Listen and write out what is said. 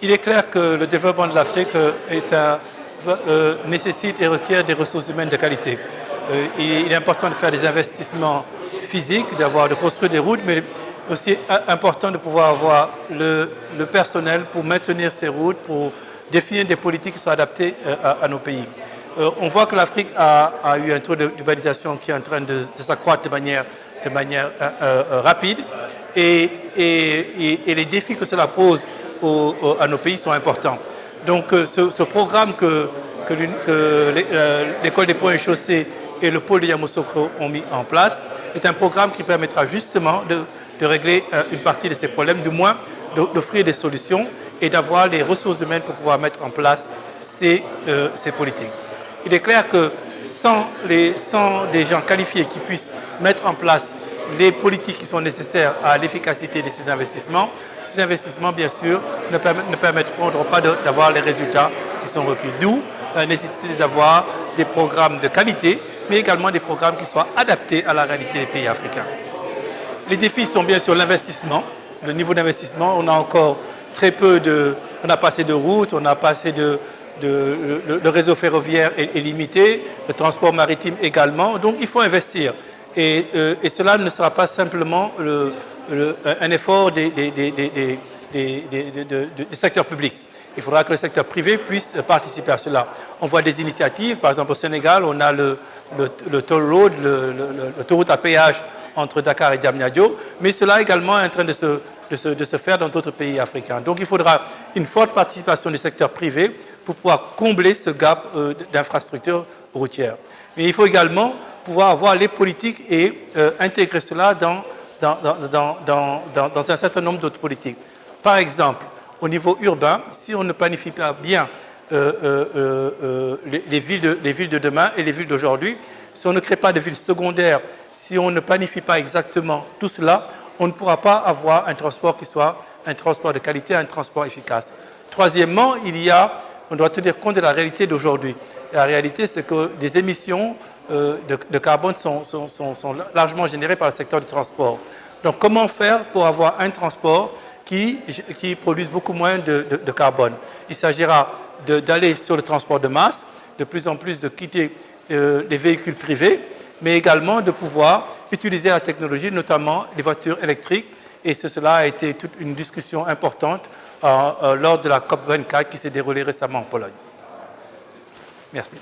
Il est clair que le développement de l'Afrique nécessite et requiert des ressources humaines de qualité. Il est important de faire des investissements physiques, de construire des routes, mais aussi important de pouvoir avoir le personnel pour maintenir ces routes, pour définir des politiques qui soient adaptées à nos pays. On voit que l'Afrique a eu un taux d'urbanisation qui est en train de s'accroître de manière rapide et les défis que cela pose à nos pays sont importants. Donc ce programme que l'école des ponts et chaussées et le pôle de Yamoussoukro ont mis en place est un programme qui permettra justement de régler une partie de ces problèmes, du moins d'offrir des solutions et d'avoir les ressources humaines pour pouvoir mettre en place ces politiques. Il est clair que sans des gens qualifiés qui puissent mettre en place les politiques qui sont nécessaires à l'efficacité de ces investissements, bien sûr, ne permettront pas d'avoir les résultats qui sont requis. D'où la nécessité d'avoir des programmes de qualité, mais également des programmes qui soient adaptés à la réalité des pays africains. Les défis sont bien sûr l'investissement, le niveau d'investissement. On a encore très peu on a pas assez de routes, on n'a pas assez le réseau ferroviaire est limité, le transport maritime également, donc il faut investir. Et cela ne sera pas simplement un effort du secteur public. Il faudra que le secteur privé puisse participer à cela. On voit des initiatives, par exemple au Sénégal, on a le toll road, l'autoroute à péage entre Dakar et Diamniadio, mais cela également est en train de se faire dans d'autres pays africains. Donc il faudra une forte participation du secteur privé pour pouvoir combler ce gap d'infrastructures routières. Mais il faut également pouvoir avoir les politiques et intégrer cela dans un certain nombre d'autres politiques. Par exemple, au niveau urbain, si on ne planifie pas bien les villes de demain et les villes d'aujourd'hui, si on ne crée pas de villes secondaires, si on ne planifie pas exactement tout cela, on ne pourra pas avoir un transport qui soit un transport de qualité, un transport efficace. Troisièmement, on doit tenir compte de la réalité d'aujourd'hui. La réalité, c'est que des émissions de carbone sont largement générées par le secteur du transport. Donc, comment faire pour avoir un transport qui produise beaucoup moins de carbone? Il s'agira d'aller sur le transport de masse, de plus en plus de quitter les véhicules privés, mais également de pouvoir utiliser la technologie, notamment les voitures électriques. Et cela a été toute une discussion importante lors de la COP24 qui s'est déroulée récemment en Pologne. Merci.